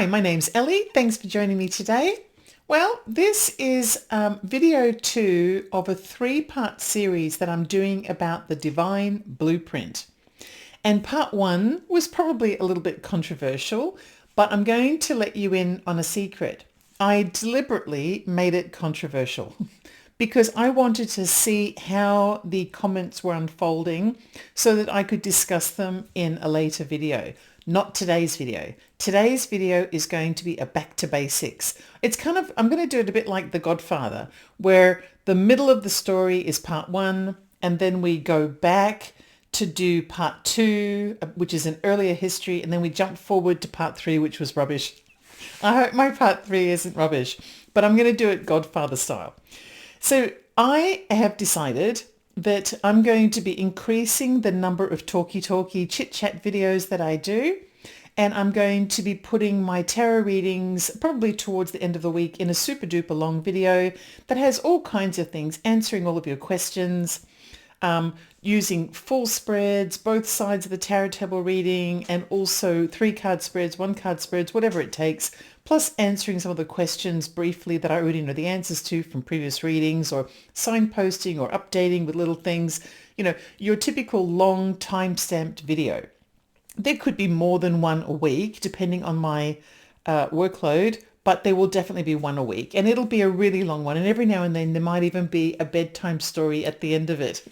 Hi, my name's Ellie. Thanks for joining me today. Well, this is video 2 of a 3-part series that I'm doing about the divine blueprint. And part 1 was probably a little bit controversial, but I'm going to let you in on a secret. I deliberately made it controversial because I wanted to see how the comments were unfolding so that I could discuss them in a later video. Not today's video. Today's video is going to be a back to basics. It's I'm going to do it a bit like The Godfather, where the middle of the story is part 1, and then we go back to do part 2, which is an earlier history, and then we jump forward to part 3, which was rubbish. I hope my part 3 isn't rubbish, but I'm going to do it Godfather style. So I have decided that I'm going to be increasing the number of talky chit-chat videos that I do, and I'm going to be putting my tarot readings probably towards the end of the week in a super duper long video that has all kinds of things, answering all of your questions, using full spreads, both sides of the tarot table reading, and also 3-card spreads, 1-card spreads, whatever it takes, plus answering some of the questions briefly that I already know the answers to from previous readings, or signposting or updating with little things. You know, your typical long time-stamped video. There could be more than one a week, depending on my workload, but there will definitely be one a week. And it'll be a really long one. And every now and then there might even be a bedtime story at the end of it.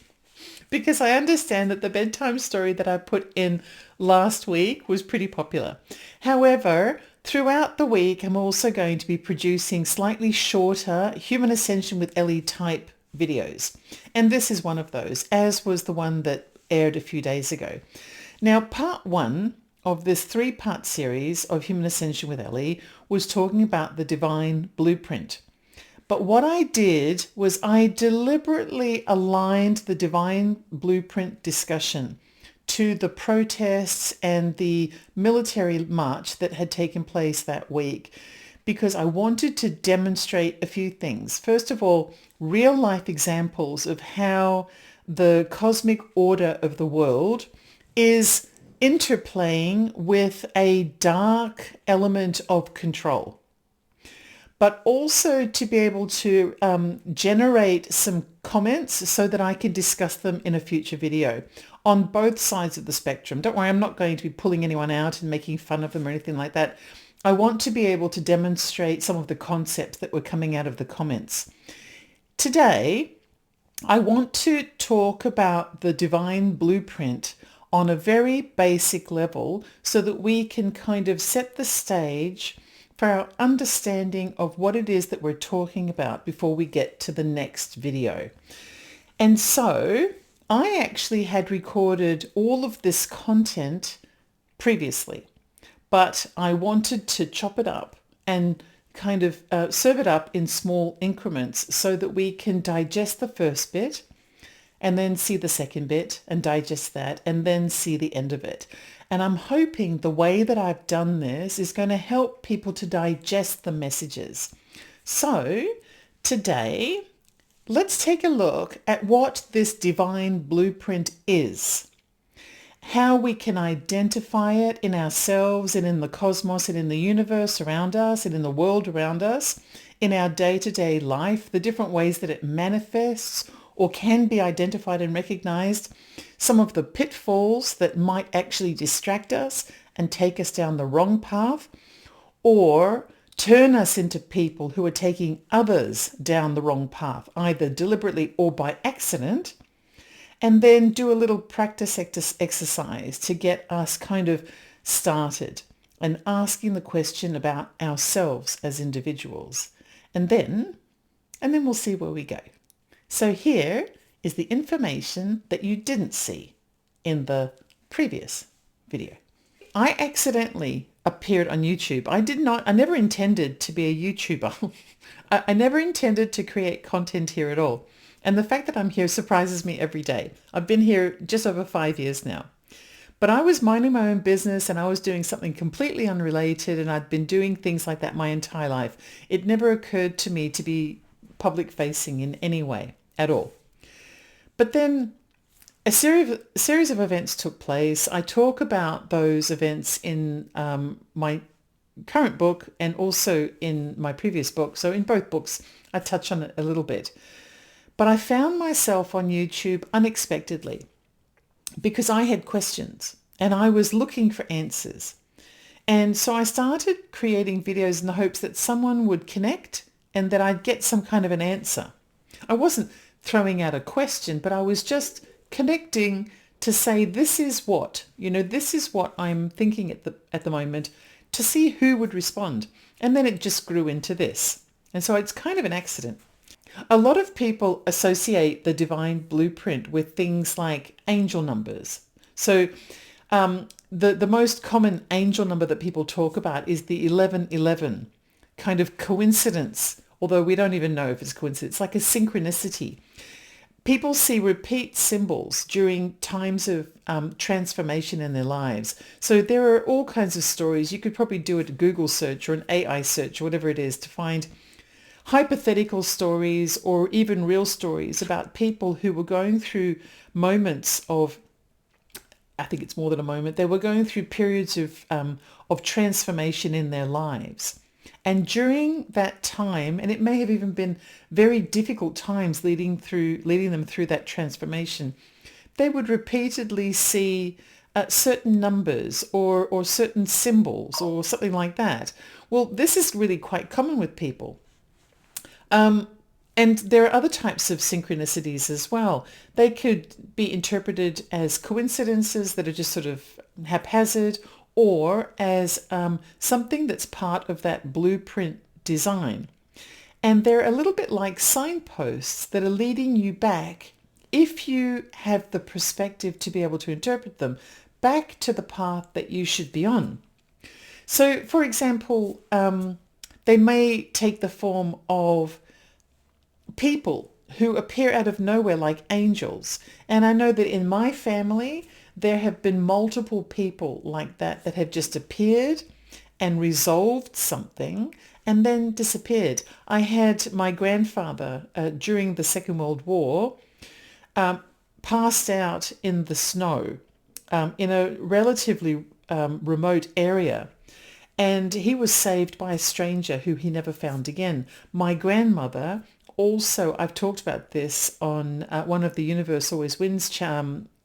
Because I understand that the bedtime story that I put in last week was pretty popular. However, throughout the week, I'm also going to be producing slightly shorter Human Ascension with Ellie type videos. And this is one of those, as was the one that aired a few days ago. Now, part 1 of this 3-part series of Human Ascension with Ellie was talking about the divine blueprint. But what I did was I deliberately aligned the divine blueprint discussion to the protests and the military march that had taken place that week, because I wanted to demonstrate a few things. First of all, real life examples of how the cosmic order of the world is interplaying with a dark element of control, but also to be able to generate some comments so that I can discuss them in a future video on both sides of the spectrum. Don't worry, I'm not going to be pulling anyone out and making fun of them or anything like that. I want to be able to demonstrate some of the concepts that were coming out of the comments. Today, I want to talk about the divine blueprint on a very basic level so that we can kind of set the stage for our understanding of what it is that we're talking about before we get to the next video. And so I actually had recorded all of this content previously, but I wanted to chop it up and kind of serve it up in small increments so that we can digest the first bit and then see the second bit and digest that and then see the end of it. And I'm hoping the way that I've done this is going to help people to digest the messages. So today, let's take a look at what this divine blueprint is, how we can identify it in ourselves and in the cosmos and in the universe around us and in the world around us, in our day-to-day life, the different ways that it manifests or can be identified and recognized, some of the pitfalls that might actually distract us and take us down the wrong path, or turn us into people who are taking others down the wrong path, either deliberately or by accident, and then do a little practice exercise to get us kind of started and asking the question about ourselves as individuals. And then we'll see where we go. So here is the information that you didn't see in the previous video. I accidentally appeared on YouTube. I never intended to be a YouTuber. I never intended to create content here at all. And the fact that I'm here surprises me every day. I've been here just over 5 years now. But I was minding my own business and I was doing something completely unrelated, and I'd been doing things like that my entire life. It never occurred to me to be public facing in any way at all. But then a series of events took place. I talk about those events in my current book and also in my previous book. So in both books, I touch on it a little bit. But I found myself on YouTube unexpectedly because I had questions and I was looking for answers. And so I started creating videos in the hopes that someone would connect and that I'd get some kind of an answer. I wasn't throwing out a question, but I was just connecting to say, this is what, this is what I'm thinking at the moment, to see who would respond. And then it just grew into this. And so it's kind of an accident. A lot of people associate the divine blueprint with things like angel numbers. So the most common angel number that people talk about is the 1111, kind of coincidence, although we don't even know if it's coincidence, like a synchronicity. People see repeat symbols during times of transformation in their lives. So there are all kinds of stories. You could probably do a Google search or an AI search or whatever it is to find hypothetical stories or even real stories about people who were going through moments of, I think it's more than a moment, they were going through periods of transformation in their lives. And during that time, and it may have even been very difficult times leading them through that transformation, they would repeatedly see certain numbers or certain symbols or something like that. Well, this is really quite common with people. And there are other types of synchronicities as well. They could be interpreted as coincidences that are just sort of haphazard, or as something that's part of that blueprint design. And they're a little bit like signposts that are leading you back, if you have the perspective to be able to interpret them, back to the path that you should be on. So, for example, they may take the form of people who appear out of nowhere like angels. And I know that in my family, there have been multiple people like that have just appeared and resolved something and then disappeared. I had my grandfather during the Second World War passed out in the snow in a relatively remote area. And he was saved by a stranger who he never found again. My grandmother also, I've talked about this on one of the Universe Always Wins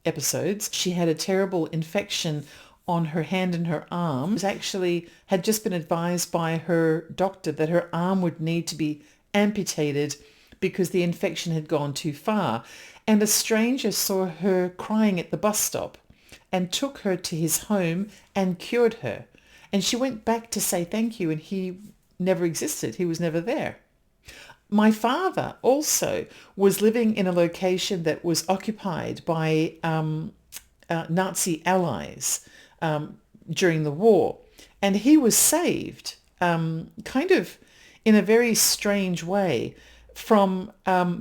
episodes. She had a terrible infection on her hand and her arm. She actually had just been advised by her doctor that her arm would need to be amputated because the infection had gone too far. And a stranger saw her crying at the bus stop and took her to his home and cured her. And she went back to say thank you, and he never existed. He was never there. My father also was living in a location that was occupied by Nazi allies during the war. And he was saved kind of in a very strange way from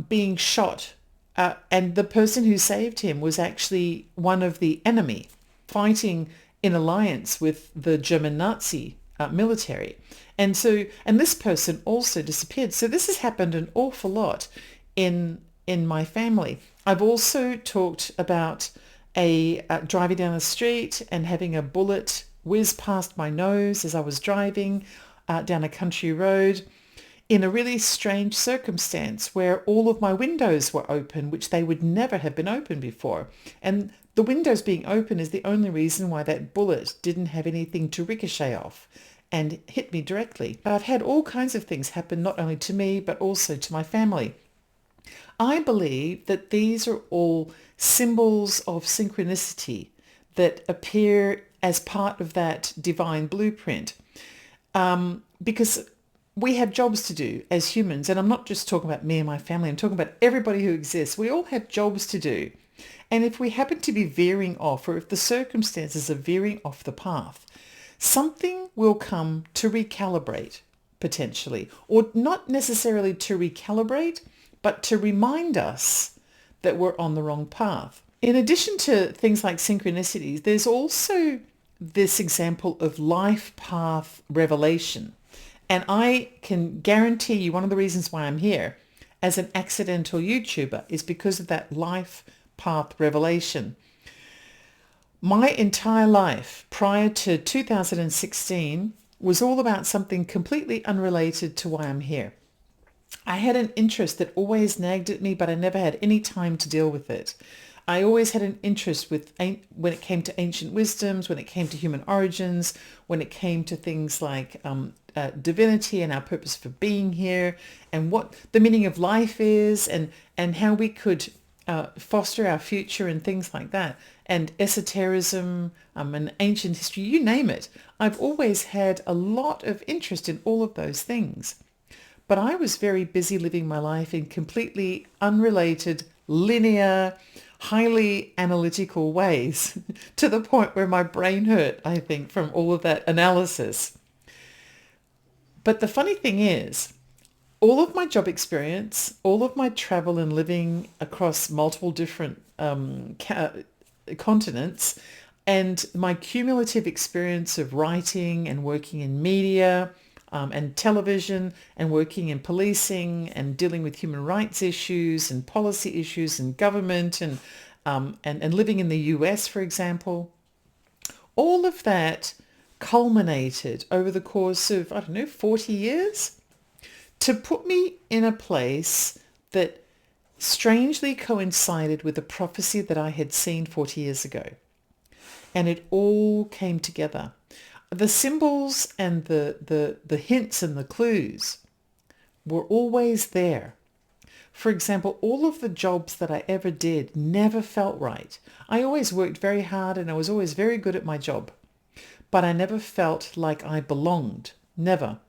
being shot. And the person who saved him was actually one of the enemy fighting in alliance with the German Nazi military. And this person also disappeared. So this has happened an awful lot in my family. I've also talked about driving down the street and having a bullet whiz past my nose as I was driving down a country road in a really strange circumstance where all of my windows were open, which they would never have been open before. And the windows being open is the only reason why that bullet didn't have anything to ricochet off and hit me directly. But I've had all kinds of things happen, not only to me, but also to my family. I believe that these are all symbols of synchronicity that appear as part of that divine blueprint. Because we have jobs to do as humans, and I'm not just talking about me and my family, I'm talking about everybody who exists. We all have jobs to do. And if we happen to be veering off, or if the circumstances are veering off the path, something will come to recalibrate, potentially, or not necessarily to recalibrate, but to remind us that we're on the wrong path. In addition to things like synchronicities, there's also this example of life path revelation. And I can guarantee you one of the reasons why I'm here as an accidental YouTuber is because of that life path revelation. My entire life prior to 2016 was all about something completely unrelated to why I'm here. I had an interest that always nagged at me, but I never had any time to deal with it. I always had an interest when it came to ancient wisdoms, when it came to human origins, when it came to things like divinity and our purpose for being here, and what the meaning of life is, and how we could foster our future and things like that, and esotericism, and ancient history, you name it. I've always had a lot of interest in all of those things. But I was very busy living my life in completely unrelated, linear, highly analytical ways to the point where my brain hurt, I think, from all of that analysis. But the funny thing is, all of my job experience, all of my travel and living across multiple different continents, and my cumulative experience of writing and working in media, and television, and working in policing and dealing with human rights issues and policy issues and government, and living in the US, for example. All of that culminated over the course of, 40 years to put me in a place that strangely coincided with a prophecy that I had seen 40 years ago. And it all came together. The symbols and the hints and the clues were always there. For example, all of the jobs that I ever did never felt right. I always worked very hard and I was always very good at my job. But I never felt like I belonged. Never.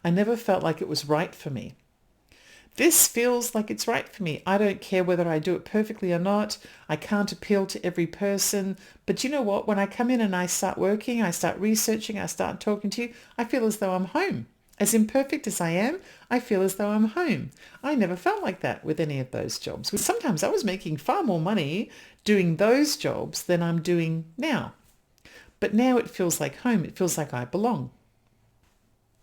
I never felt like it was right for me. This feels like it's right for me. I don't care whether I do it perfectly or not. I can't appeal to every person. But you know what? When I come in and I start working, I start researching, I start talking to you, I feel as though I'm home. As imperfect as I am, I feel as though I'm home. I never felt like that with any of those jobs. Sometimes I was making far more money doing those jobs than I'm doing now. But now it feels like home. It feels like I belong.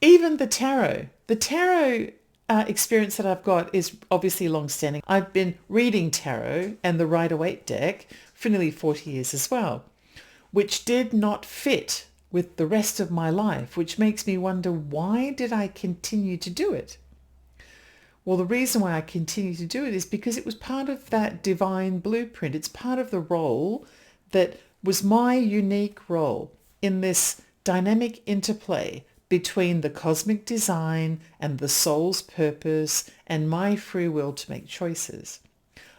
Even the tarot. The tarot experience that I've got is obviously long-standing. I've been reading tarot and the Rider-Waite deck for nearly 40 years as well, which did not fit with the rest of my life, which makes me wonder, why did I continue to do it? Well, the reason why I continue to do it is because it was part of that divine blueprint. It's part of the role that was my unique role in this dynamic interplay between the cosmic design and the soul's purpose and my free will to make choices.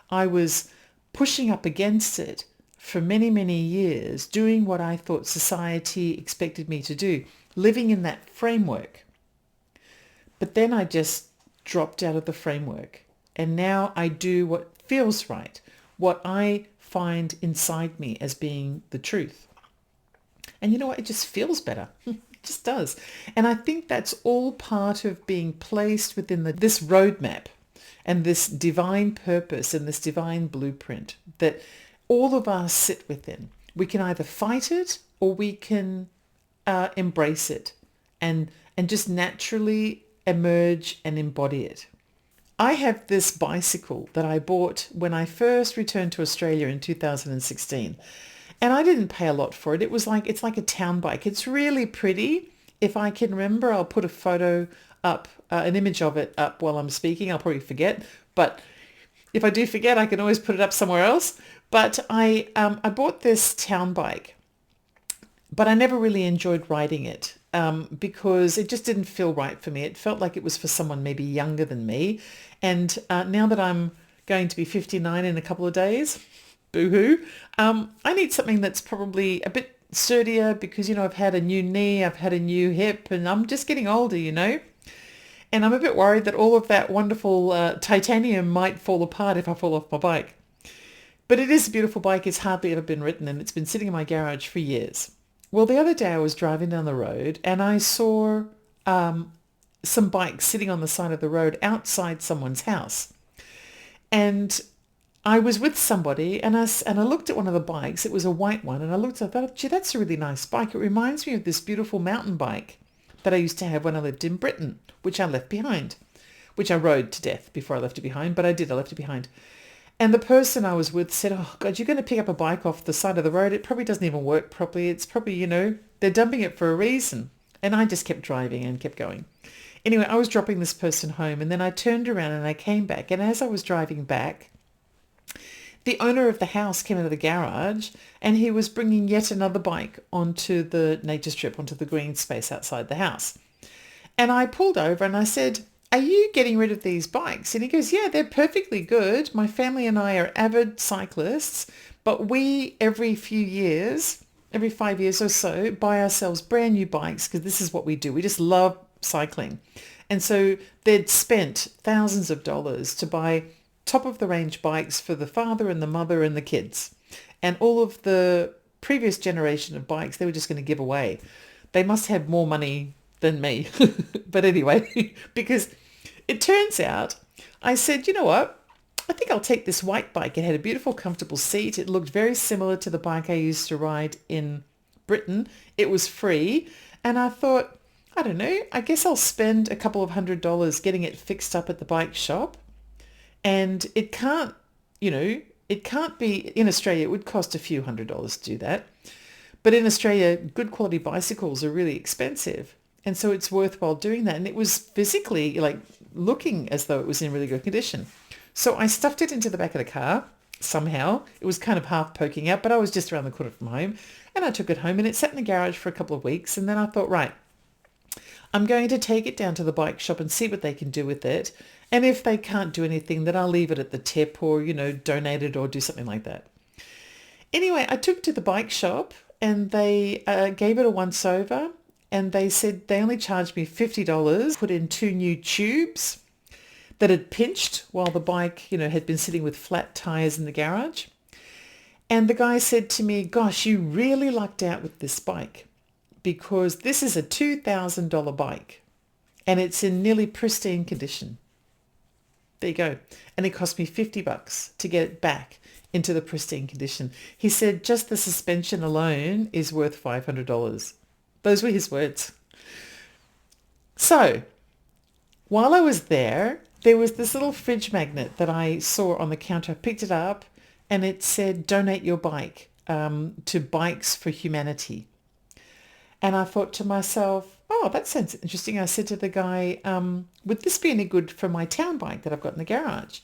I was pushing up against it for many, many years, doing what I thought society expected me to do, living in that framework. But then I just dropped out of the framework. And now I do what feels right, what I find inside me as being the truth. And you know what? It just feels better. It just does. And I think that's all part of being placed within this roadmap and this divine purpose and this divine blueprint that all of us sit within. We can either fight it or we can embrace it and just naturally emerge and embody it. I have this bicycle that I bought when I first returned to Australia in 2016. And I didn't pay a lot for it. It's like a town bike. It's really pretty. If I can remember, I'll put a photo up, an image of it up while I'm speaking. I'll probably forget. But if I do forget, I can always put it up somewhere else. But I bought this town bike, but I never really enjoyed riding it because it just didn't feel right for me. It felt like it was for someone maybe younger than me. And now that I'm going to be 59 in a couple of days, boo-hoo, I need something that's probably a bit sturdier because, I've had a new knee, I've had a new hip, and I'm just getting older, And I'm a bit worried that all of that wonderful titanium might fall apart if I fall off my bike. But it is a beautiful bike. It's hardly ever been ridden, and it's been sitting in my garage for years. Well, the other day I was driving down the road and I saw some bikes sitting on the side of the road outside someone's house. And I was with somebody and I looked at one of the bikes. It was a white one. And I thought, gee, that's a really nice bike. It reminds me of this beautiful mountain bike that I used to have when I lived in Britain, which I left behind, which I rode to death before I left it behind. But I left it behind. And the person I was with said, oh, God, you're going to pick up a bike off the side of the road. It probably doesn't even work properly. It's probably, they're dumping it for a reason. And I just kept driving and kept going. Anyway, I was dropping this person home, and then I turned around and I came back. And as I was driving back, the owner of the house came out of the garage, and he was bringing yet another bike onto the nature strip, onto the green space outside the house. And I pulled over and I said, "Are you getting rid of these bikes?" And he goes, "Yeah, they're perfectly good. My family and I are avid cyclists, but we, every few years, every 5 years or so, buy ourselves brand new bikes because this is what we do. We just love cycling." And so they'd spent thousands of dollars to buy top of the range bikes for the father and the mother and the kids. And all of the previous generation of bikes, they were just going to give away. They must have more money than me. But anyway, because it turns out, I said, "You know what? I think I'll take this white bike." It had a beautiful, comfortable seat. It looked very similar to the bike I used to ride in Britain. It was free. And I thought, I don't know, I guess I'll spend a couple of $100 getting it fixed up at the bike shop. And it can't, it can't be, in Australia, it would cost a few $100s to do that. But in Australia, good quality bicycles are really expensive. And so it's worthwhile doing that. And it was physically like looking as though it was in really good condition. So I stuffed it into the back of the car somehow. It was kind of half poking out, but I was just around the corner from home. And I took it home and it sat in the garage for a couple of weeks. And then I thought, right, I'm going to take it down to the bike shop and see what they can do with it. And if they can't do anything, then I'll leave it at the tip or, donate it or do something like that. Anyway, I took it to the bike shop and they gave it a once over. And they said they only charged me $50, put in 2 new tubes that had pinched while the bike, had been sitting with flat tires in the garage. And the guy said to me, "Gosh, you really lucked out with this bike because this is a $2,000 bike and it's in nearly pristine condition." There you go. And it cost me $50 to get it back into the pristine condition. He said just the suspension alone is worth $500. Those were his words. So while I was there was this little fridge magnet that I saw on the counter. I picked it up and it said, "Donate your bike to Bikes for Humanity." And I thought to myself, oh, that sounds interesting. I said to the guy, "Would this be any good for my town bike that I've got in the garage?"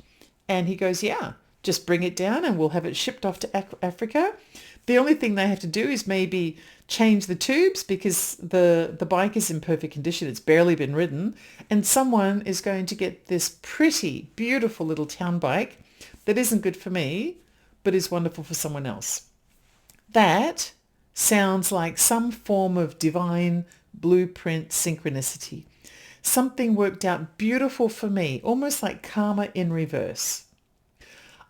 And he goes, "Yeah, just bring it down and we'll have it shipped off to Africa. The only thing they have to do is maybe change the tubes because the bike is in perfect condition. It's barely been ridden. And someone is going to get this pretty, beautiful little town bike that isn't good for me, but is wonderful for someone else." That sounds like some form of divine blueprint synchronicity. Something worked out beautiful for me, almost like karma in reverse.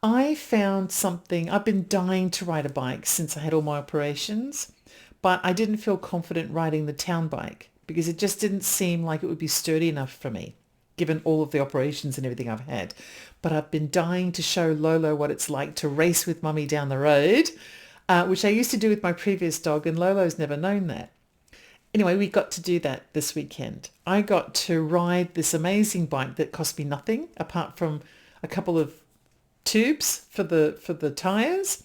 I found something. I've been dying to ride a bike since I had all my operations, but I didn't feel confident riding the town bike because it just didn't seem like it would be sturdy enough for me, given all of the operations and everything I've had. But I've been dying to show Lolo what it's like to race with Mummy down the road, which I used to do with my previous dog, and Lolo's never known that. Anyway, we got to do that this weekend. I got to ride this amazing bike that cost me nothing apart from a couple of tubes for the tires,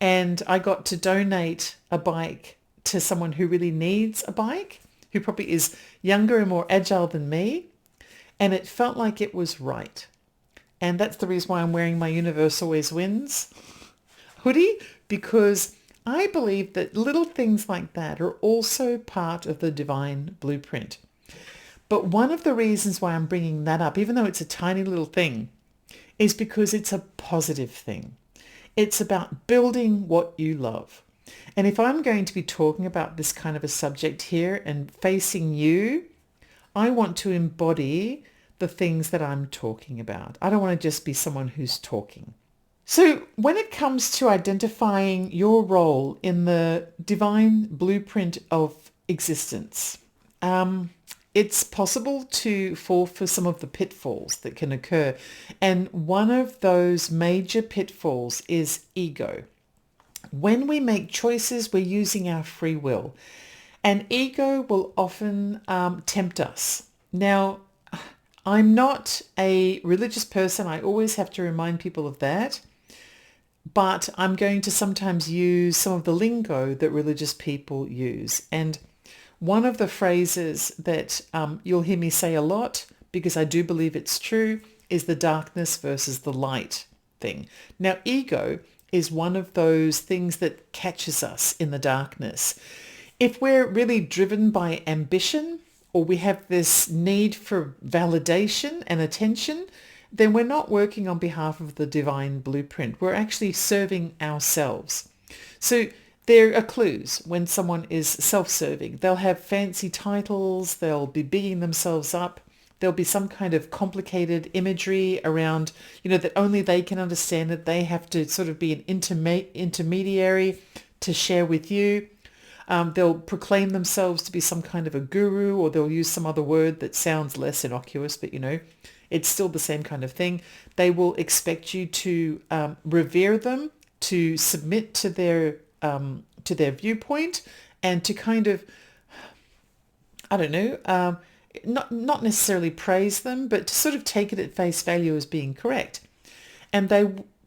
and I got to donate a bike to someone who really needs a bike, who probably is younger and more agile than me, and it felt like it was right. And that's the reason why I'm wearing my Universe Always Wins hoodie, because I believe that little things like that are also part of the divine blueprint. But one of the reasons why I'm bringing that up, even though it's a tiny little thing, is because it's a positive thing. It's about building what you love. And if I'm going to be talking about this kind of a subject here and facing you, I want to embody the things that I'm talking about. I don't want to just be someone who's talking. So when it comes to identifying your role in the divine blueprint of existence, it's possible to fall for some of the pitfalls that can occur. And one of those major pitfalls is ego. When we make choices, we're using our free will. And ego will often tempt us. Now, I'm not a religious person. I always have to remind people of that. But I'm going to sometimes use some of the lingo that religious people use. And One of the phrases that you'll hear me say a lot, because I do believe it's true, is the darkness versus the light thing. Now, ego is one of those things that catches us in the darkness. If we're really driven by ambition, or we have this need for validation and attention, then we're not working on behalf of the divine blueprint. We're actually serving ourselves. So there are clues when someone is self-serving. They'll have fancy titles, they'll be bigging themselves up, there'll be some kind of complicated imagery around, that only they can understand, that they have to sort of be an intermediary to share with you. They'll proclaim themselves to be some kind of a guru, or they'll use some other word that sounds less innocuous, but it's still the same kind of thing. They will expect you to revere them, to submit to their viewpoint, and to kind of, I don't know, not necessarily praise them, but to sort of take it at face value as being correct. And they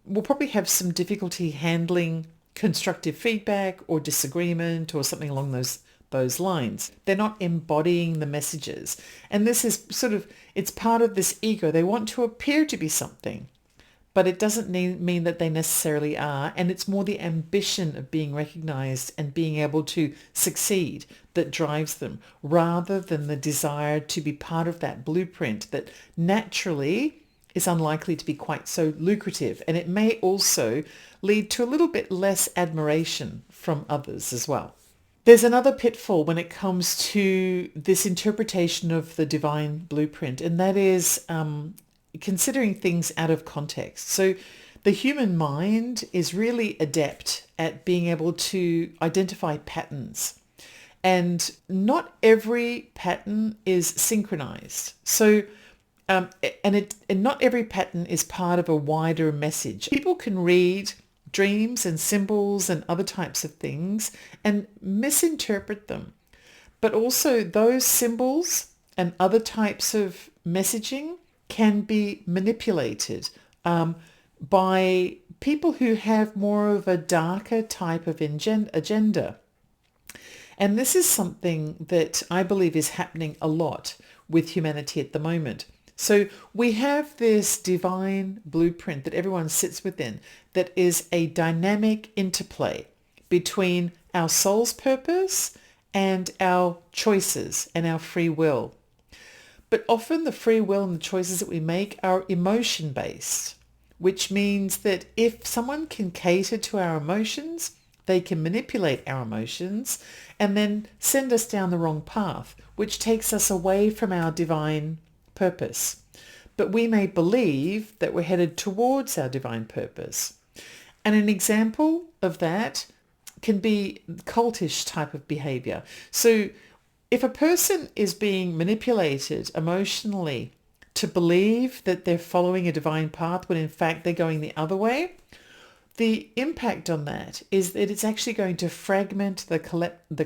will probably have some difficulty handling constructive feedback or disagreement or something along those lines. They're not embodying the messages. And this is it's part of this ego. They want to appear to be something, but it doesn't mean that they necessarily are. And it's more the ambition of being recognized and being able to succeed that drives them, rather than the desire to be part of that blueprint that naturally is unlikely to be quite so lucrative. And it may also lead to a little bit less admiration from others as well. There's another pitfall when it comes to this interpretation of the divine blueprint, and that is considering things out of context. So the human mind is really adept at being able to identify patterns, and not every pattern is synchronized. So and not every pattern is part of a wider message. People can read dreams and symbols and other types of things and misinterpret them. But also those symbols and other types of messaging can be manipulated by people who have more of a darker type of agenda. And this is something that I believe is happening a lot with humanity at the moment. So we have this divine blueprint that everyone sits within, that is a dynamic interplay between our soul's purpose and our choices and our free will. But often the free will and the choices that we make are emotion-based, which means that if someone can cater to our emotions, they can manipulate our emotions and then send us down the wrong path, which takes us away from our divine purpose. But we may believe that we're headed towards our divine purpose. And an example of that can be cultish type of behavior. So if a person is being manipulated emotionally to believe that they're following a divine path when in fact they're going the other way, the impact on that is that it's actually going to fragment the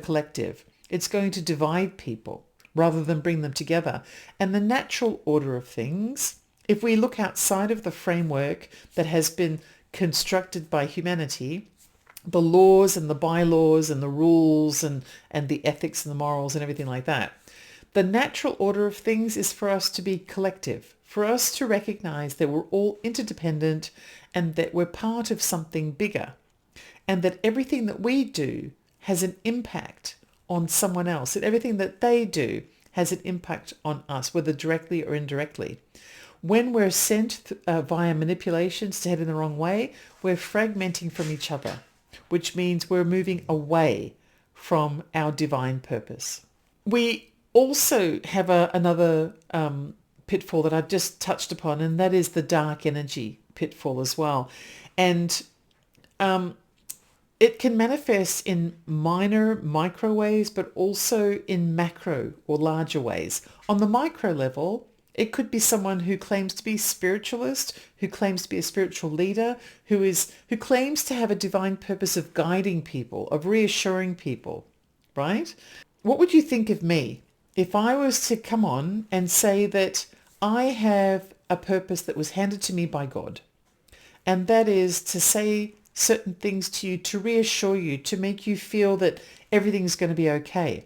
collective. It's going to divide people rather than bring them together. And the natural order of things, if we look outside of the framework that has been constructed by humanity, the laws and the bylaws and the rules and the ethics and the morals and everything like that, the natural order of things is for us to be collective, for us to recognize that we're all interdependent and that we're part of something bigger, and that everything that we do has an impact on someone else, and everything that they do has an impact on us, whether directly or indirectly. When we're sent via manipulations to head in the wrong way, we're fragmenting from each other, which means we're moving away from our divine purpose. We also have another pitfall that I've just touched upon, and that is the dark energy pitfall as well. And it can manifest in micro ways, but also in macro or larger ways. On the micro level, it could be someone who claims to be a spiritualist, who claims to be a spiritual leader, who claims to have a divine purpose of guiding people, of reassuring people, right? What would you think of me if I was to come on and say that I have a purpose that was handed to me by God, and that is to say certain things to you, to reassure you, to make you feel that everything's going to be okay?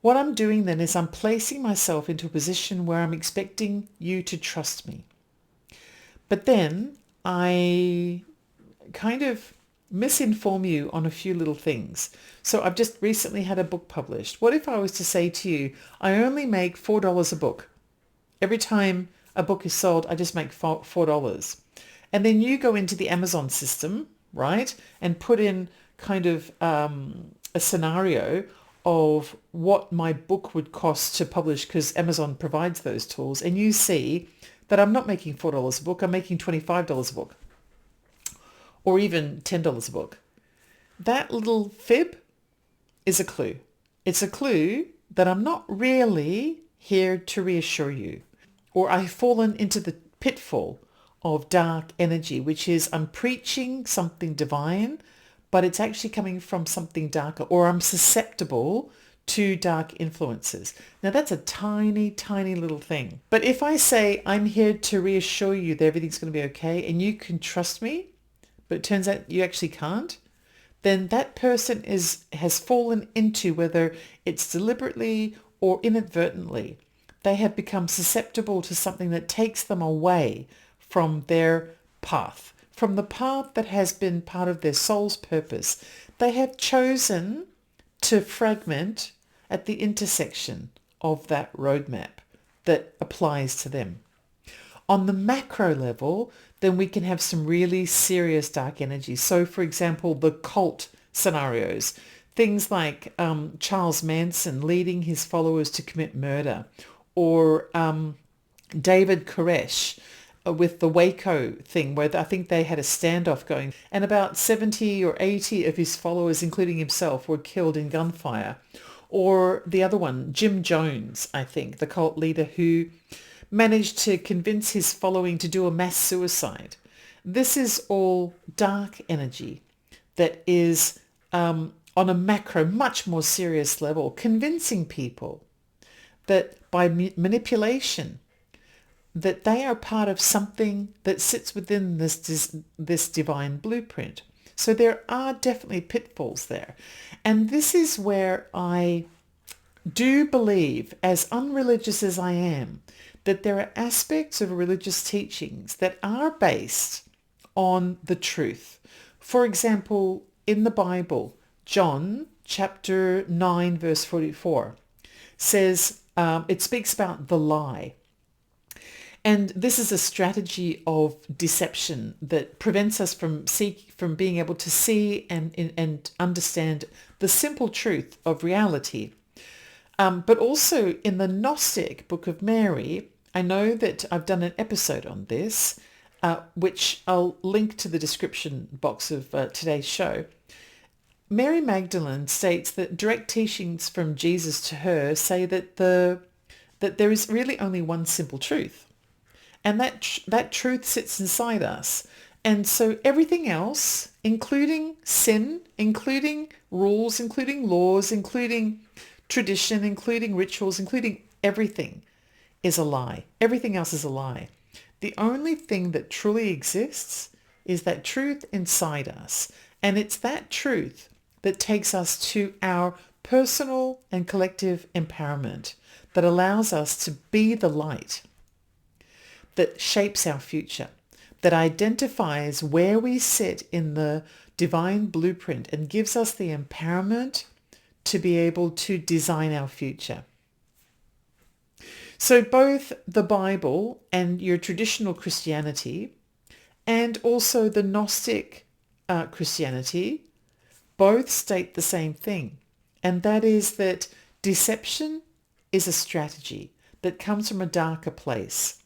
What I'm doing then is I'm placing myself into a position where I'm expecting you to trust me. But then I kind of misinform you on a few little things. So I've just recently had a book published. What if I was to say to you, I only make $4 a book. Every time a book is sold, I just make $4. And then you go into the Amazon system, right, and put in kind of a scenario of what my book would cost to publish, because Amazon provides those tools, and you see that I'm not making $4 a book, I'm making $25 a book, or even $10 a book. That little fib is a clue. It's a clue that I'm not really here to reassure you, or I've fallen into the pitfall of dark energy, which is I'm preaching something divine, but it's actually coming from something darker, or I'm susceptible to dark influences. Now that's a tiny, tiny little thing. But if I say I'm here to reassure you that everything's going to be okay and you can trust me, but it turns out you actually can't, then that person has fallen into, whether it's deliberately or inadvertently, they have become susceptible to something that takes them away from their path, from the path that has been part of their soul's purpose. They have chosen to fragment at the intersection of that roadmap that applies to them. On the macro level, then we can have some really serious dark energy. So, for example, the cult scenarios, things like Charles Manson leading his followers to commit murder, or David Koresh with the Waco thing, where I think they had a standoff going, and about 70 or 80 of his followers, including himself, were killed in gunfire. Or the other one, Jim Jones, I think, the cult leader who managed to convince his following to do a mass suicide. This is all dark energy that is on a macro, much more serious level, convincing people that by manipulation, that they are part of something that sits within this divine blueprint. So there are definitely pitfalls there. And this is where I do believe, as unreligious as I am, that there are aspects of religious teachings that are based on the truth. For example, in the Bible, John chapter 9, verse 44 says, it speaks about the lie. And this is a strategy of deception that prevents us from being able to see and understand the simple truth of reality. But also in the Gnostic Book of Mary, I know that I've done an episode on this, which I'll link to the description box of today's show. Mary Magdalene states that direct teachings from Jesus to her say that there is really only one simple truth. And that truth sits inside us. And so everything else, including sin, including rules, including laws, including tradition, including rituals, including everything, is a lie. Everything else is a lie. The only thing that truly exists is that truth inside us. And it's that truth that takes us to our personal and collective empowerment, that allows us to be the light that shapes our future, that identifies where we sit in the divine blueprint and gives us the empowerment to be able to design our future. So both the Bible and your traditional Christianity, and also the Gnostic Christianity, both state the same thing. And that is that deception is a strategy that comes from a darker place.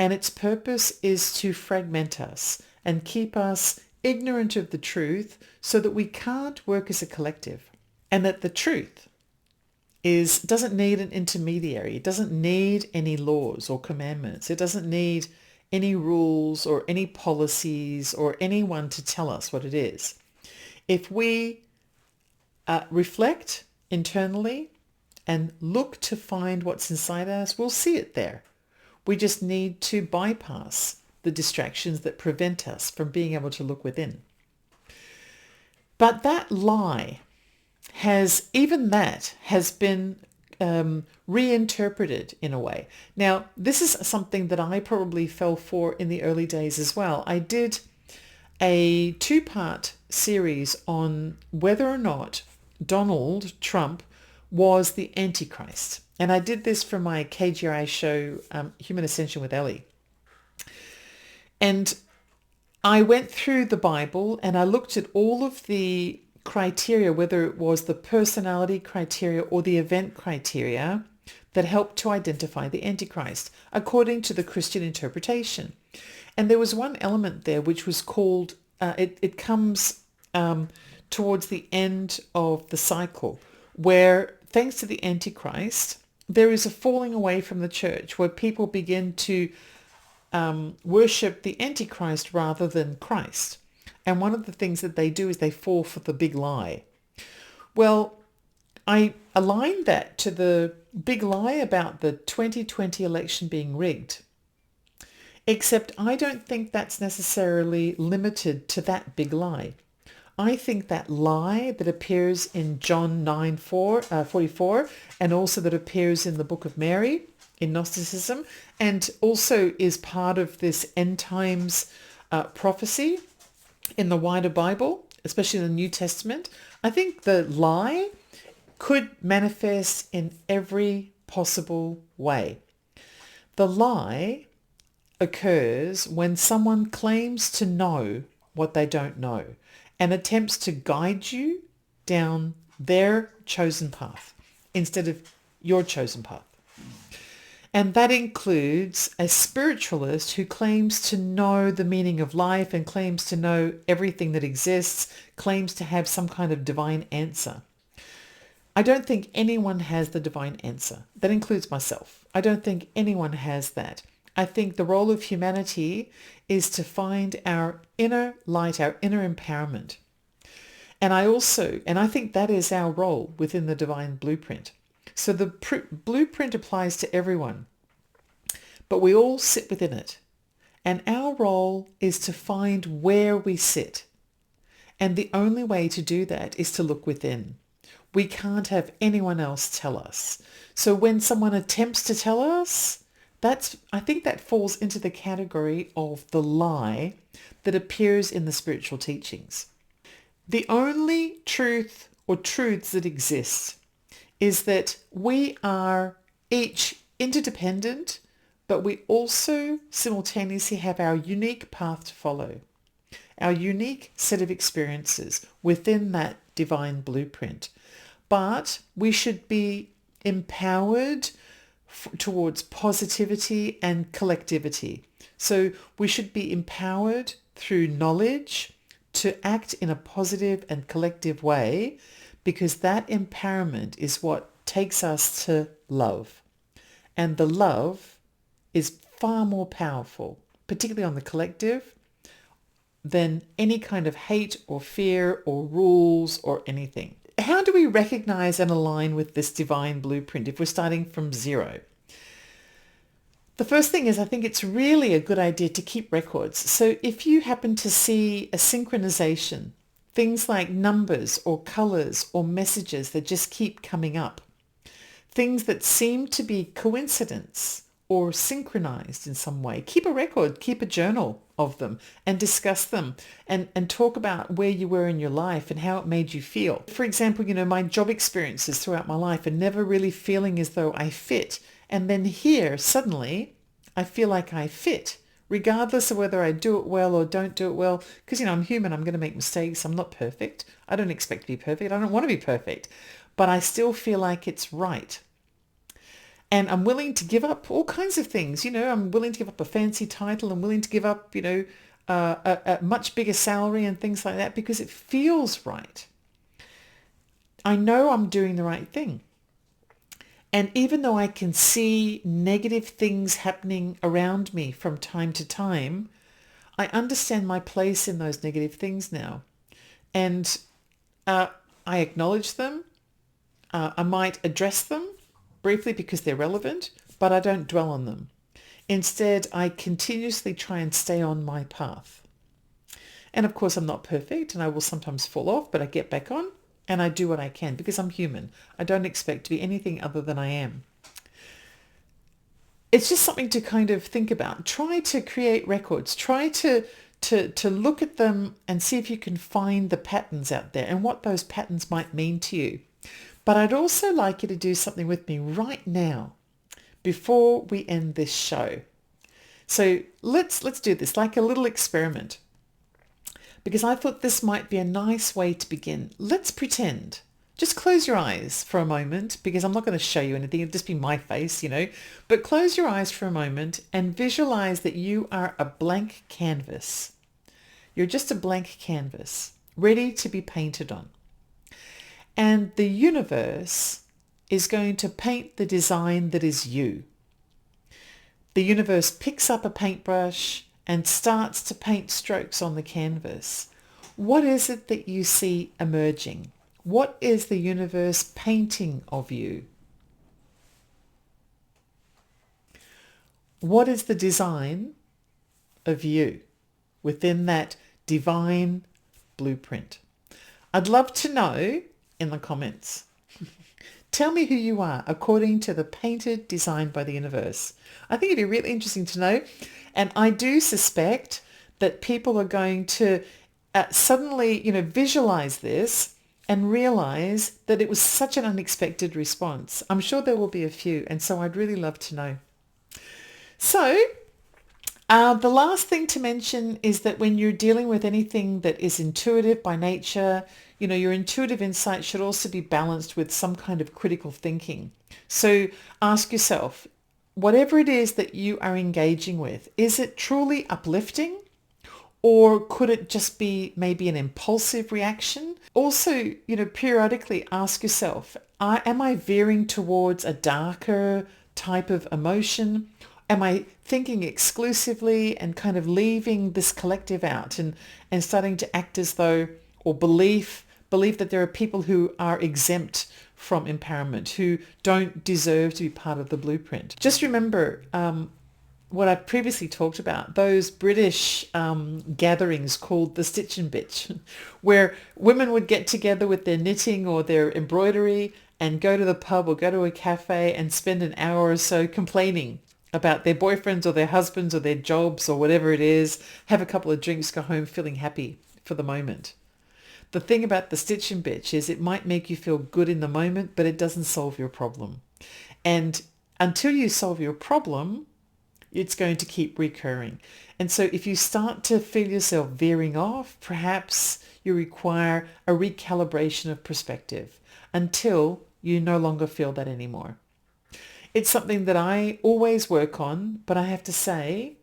And its purpose is to fragment us and keep us ignorant of the truth so that we can't work as a collective. And that the truth doesn't need an intermediary. It doesn't need any laws or commandments. It doesn't need any rules or any policies or anyone to tell us what it is. If we reflect internally and look to find what's inside us, we'll see it there. We just need to bypass the distractions that prevent us from being able to look within. But that lie has been reinterpreted in a way. Now, this is something that I probably fell for in the early days as well. I did a 2-part series on whether or not Donald Trump was the Antichrist. And I did this for my KGI show, Human Ascension with Ellie. And I went through the Bible and I looked at all of the criteria, whether it was the personality criteria or the event criteria that helped to identify the Antichrist according to the Christian interpretation. And there was one element there which was called, it comes towards the end of the cycle, where thanks to the Antichrist, there is a falling away from the church where people begin to worship the Antichrist rather than Christ. And one of the things that they do is they fall for the big lie. Well, I aligned that to the big lie about the 2020 election being rigged. Except I don't think that's necessarily limited to that big lie. I think that lie that appears in John 9:44 and also that appears in the Book of Mary in Gnosticism and also is part of this end times prophecy in the wider Bible, especially in the New Testament. I think the lie could manifest in every possible way. The lie occurs when someone claims to know what they don't know and attempts to guide you down their chosen path instead of your chosen path. And that includes a spiritualist who claims to know the meaning of life and claims to know everything that exists, claims to have some kind of divine answer. I don't think anyone has the divine answer. That includes myself. I don't think anyone has that. I think the role of humanity is to find our inner light, our inner empowerment. And I think that is our role within the divine blueprint. So the blueprint applies to everyone, but we all sit within it. And our role is to find where we sit. And the only way to do that is to look within. We can't have anyone else tell us. So when someone attempts to tell us, I think that falls into the category of the lie that appears in the spiritual teachings. The only truth or truths that exist is that we are each interdependent, but we also simultaneously have our unique path to follow, our unique set of experiences within that divine blueprint. But we should be empowered towards positivity and collectivity. So we should be empowered through knowledge to act in a positive and collective way, because that empowerment is what takes us to love. And the love is far more powerful, particularly on the collective, than any kind of hate or fear or rules or anything. How do we recognize and align with this divine blueprint if we're starting from zero? The first thing is I think it's really a good idea to keep records. So if you happen to see a synchronization, things like numbers or colors or messages that just keep coming up, things that seem to be coincidence or synchronized in some way, keep a record, keep a journal of them and discuss them and talk about where you were in your life and how it made you feel. For example, my job experiences throughout my life and never really feeling as though I fit. And then here, suddenly, I feel like I fit, regardless of whether I do it well or don't do it well. Because, I'm human, I'm going to make mistakes. I'm not perfect. I don't expect to be perfect. I don't want to be perfect. But I still feel like it's right. And I'm willing to give up all kinds of things. I'm willing to give up a fancy title. I'm willing to give up, a much bigger salary and things like that because it feels right. I know I'm doing the right thing. And even though I can see negative things happening around me from time to time, I understand my place in those negative things now. And I acknowledge them. I might address them briefly because they're relevant, but I don't dwell on them. Instead, I continuously try and stay on my path. And of course, I'm not perfect and I will sometimes fall off, but I get back on and I do what I can because I'm human. I don't expect to be anything other than I am. It's just something to kind of think about. Try to create records. Try to look at them and see if you can find the patterns out there and what those patterns might mean to you. But I'd also like you to do something with me right now before we end this show. So let's do this like a little experiment, because I thought this might be a nice way to begin. Let's pretend. Just close your eyes for a moment, because I'm not going to show you anything. It'll just be my face, But close your eyes for a moment and visualize that you are a blank canvas. You're just a blank canvas, ready to be painted on. And the universe is going to paint the design that is you. The universe picks up a paintbrush and starts to paint strokes on the canvas. What is it that you see emerging? What is the universe painting of you? What is the design of you within that divine blueprint? I'd love to know in the comments. Tell me who you are according to the painted design by the universe. I think it'd be really interesting to know. And I do suspect that people are going to suddenly, visualize this and realize that it was such an unexpected response. I'm sure there will be a few, and so I'd really love to know. So the last thing to mention is that when you're dealing with anything that is intuitive by nature, your intuitive insight should also be balanced with some kind of critical thinking. So ask yourself, whatever it is that you are engaging with, is it truly uplifting? Or could it just be maybe an impulsive reaction? Also, periodically ask yourself, am I veering towards a darker type of emotion? Am I thinking exclusively and kind of leaving this collective out and starting to act as though, or believe that there are people who are exempt from empowerment, who don't deserve to be part of the blueprint? Just remember what I previously talked about, those British gatherings called the Stitch and Bitch, where women would get together with their knitting or their embroidery and go to the pub or go to a cafe and spend an hour or so complaining about their boyfriends or their husbands or their jobs or whatever it is, have a couple of drinks, go home feeling happy for the moment. The thing about the Stitch and Bitch is it might make you feel good in the moment, but it doesn't solve your problem. And until you solve your problem, it's going to keep recurring. And so if you start to feel yourself veering off, perhaps you require a recalibration of perspective until you no longer feel that anymore. It's something that I always work on, but I have to say,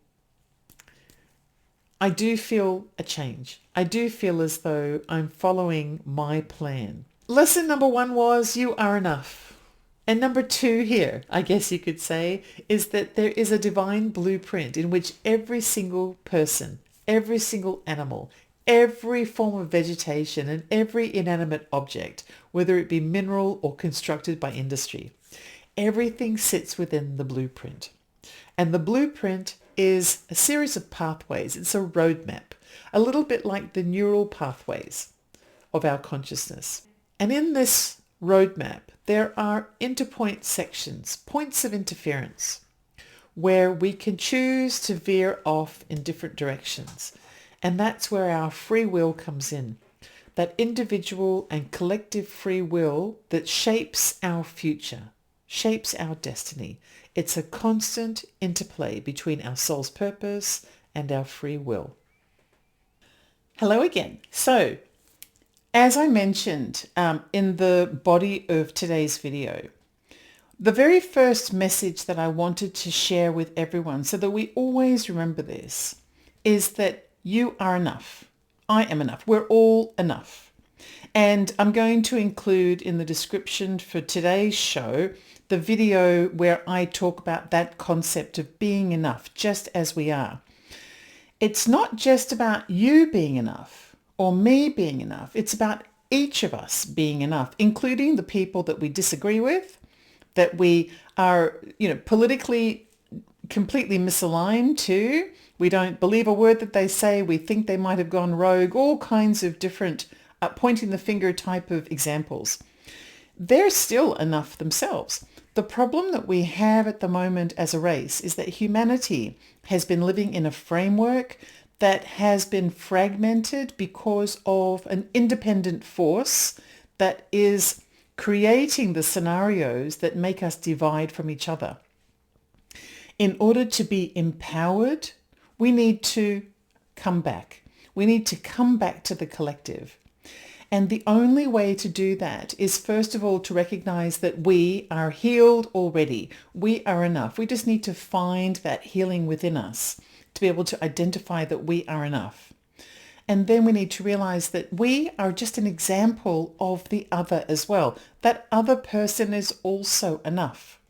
I do feel a change. I do feel as though I'm following my plan. Lesson number 1 was you are enough. And number 2 here, I guess you could say, is that there is a divine blueprint in which every single person, every single animal, every form of vegetation and every inanimate object, whether it be mineral or constructed by industry, everything sits within the blueprint. And the blueprint is a series of pathways. It's a roadmap, a little bit like the neural pathways of our consciousness. And in this roadmap, there are interpoint sections, points of interference, where we can choose to veer off in different directions. And that's where our free will comes in. That individual and collective free will that shapes our future, shapes our destiny. It's a constant interplay between our soul's purpose and our free will. Hello again. So, as I mentioned in the body of today's video, the very first message that I wanted to share with everyone so that we always remember this is that you are enough. I am enough. We're all enough. And I'm going to include in the description for today's show the video where I talk about that concept of being enough just as we are. It's not just about you being enough or me being enough. It's about each of us being enough, including the people that we disagree with, that we are, politically completely misaligned to. We don't believe a word that they say. We think they might have gone rogue, all kinds of different pointing the finger type of examples. They're still enough themselves. The problem that we have at the moment as a race is that humanity has been living in a framework that has been fragmented because of an independent force that is creating the scenarios that make us divide from each other. In order to be empowered, we need to come back. We need to come back to the collective. And the only way to do that is, first of all, to recognize that we are healed already. We are enough. We just need to find that healing within us to be able to identify that we are enough. And then we need to realize that we are just an example of the other as well. That other person is also enough.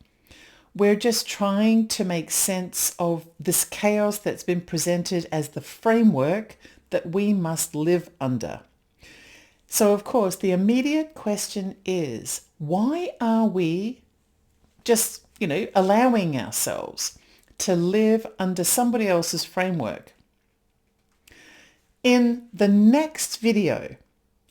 We're just trying to make sense of this chaos that's been presented as the framework that we must live under. So, of course, the immediate question is, why are we just, allowing ourselves to live under somebody else's framework? In the next video,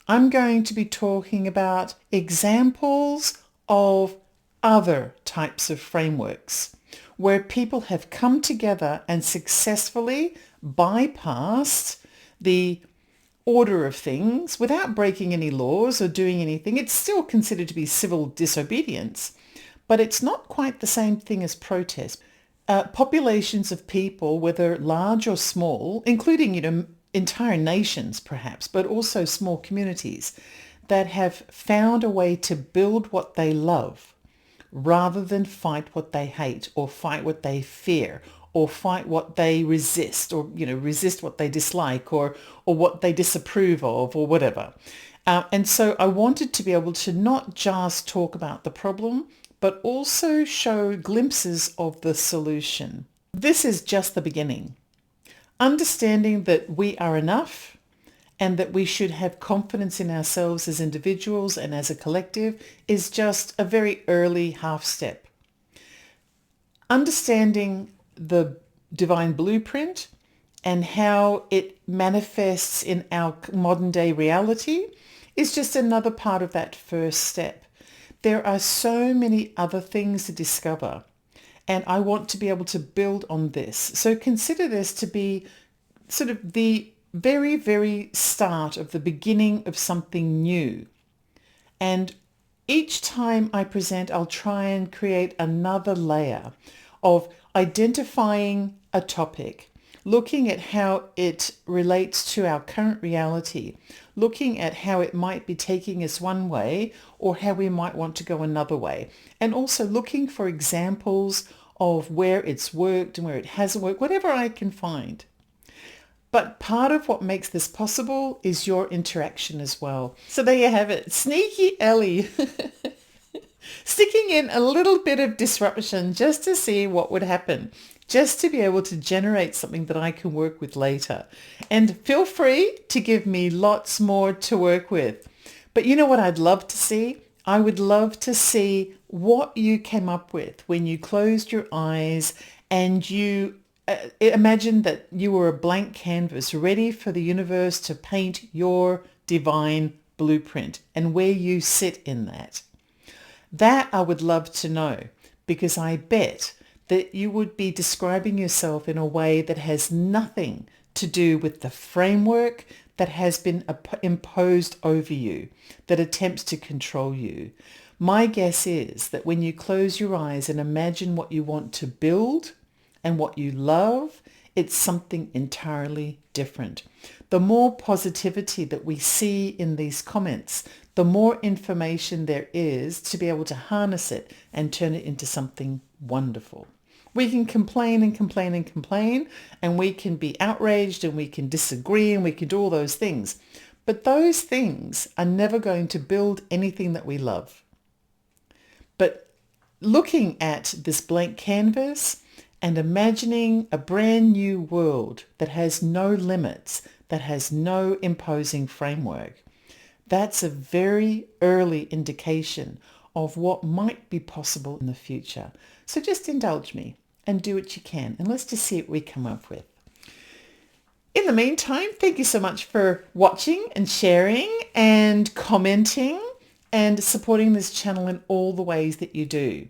I'm going to be talking about examples of other types of frameworks where people have come together and successfully bypassed the order of things without breaking any laws or doing anything. It's still considered to be civil disobedience, but it's not quite the same thing as protest. Populations of people, whether large or small, including, entire nations perhaps, but also small communities that have found a way to build what they love rather than fight what they hate or fight what they fear or fight what they resist or, resist what they dislike or what they disapprove of or whatever. And so I wanted to be able to not just talk about the problem, but also show glimpses of the solution. This is just the beginning. Understanding that we are enough and that we should have confidence in ourselves as individuals and as a collective is just a very early half step. Understanding the divine blueprint and how it manifests in our modern day reality is just another part of that first step. There are so many other things to discover, and I want to be able to build on this. So consider this to be sort of the very, very start of the beginning of something new. And each time I present, I'll try and create another layer of identifying a topic, looking at how it relates to our current reality, looking at how it might be taking us one way or how we might want to go another way, and also looking for examples of where it's worked and where it hasn't worked, whatever I can find. But part of what makes this possible is your interaction as well. So there you have it, sneaky Ellie. Sticking in a little bit of disruption just to see what would happen, just to be able to generate something that I can work with later. And feel free to give me lots more to work with. But you know what I'd love to see? I would love to see what you came up with when you closed your eyes and you imagine that you were a blank canvas ready for the universe to paint your divine blueprint and where you sit in that. That I would love to know, because I bet that you would be describing yourself in a way that has nothing to do with the framework that has been imposed over you, that attempts to control you. My guess is that when you close your eyes and imagine what you want to build and what you love, it's something entirely different. The more positivity that we see in these comments, the more information there is to be able to harness it and turn it into something wonderful. We can complain and complain and complain, and we can be outraged and we can disagree and we can do all those things. But those things are never going to build anything that we love. But looking at this blank canvas and imagining a brand new world that has no limits, that has no imposing framework, that's a very early indication of what might be possible in the future. So just indulge me and do what you can, and let's just see what we come up with. In the meantime, thank you so much for watching and sharing and commenting and supporting this channel in all the ways that you do.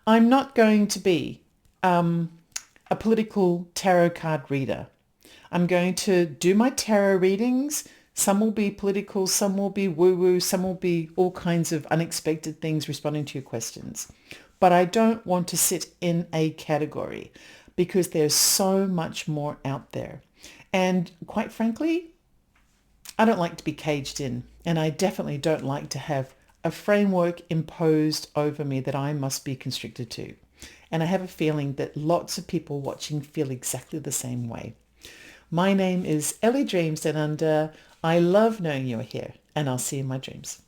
I'm not going to be a political tarot card reader. I'm going to do my tarot readings. Some will be political, some will be woo-woo, some will be all kinds of unexpected things responding to your questions. But I don't want to sit in a category because there's so much more out there. And quite frankly, I don't like to be caged in, and I definitely don't like to have a framework imposed over me that I must be constricted to. And I have a feeling that lots of people watching feel exactly the same way. My name is Ellie Dreams Down Under. I love knowing you're here, and I'll see you in my dreams.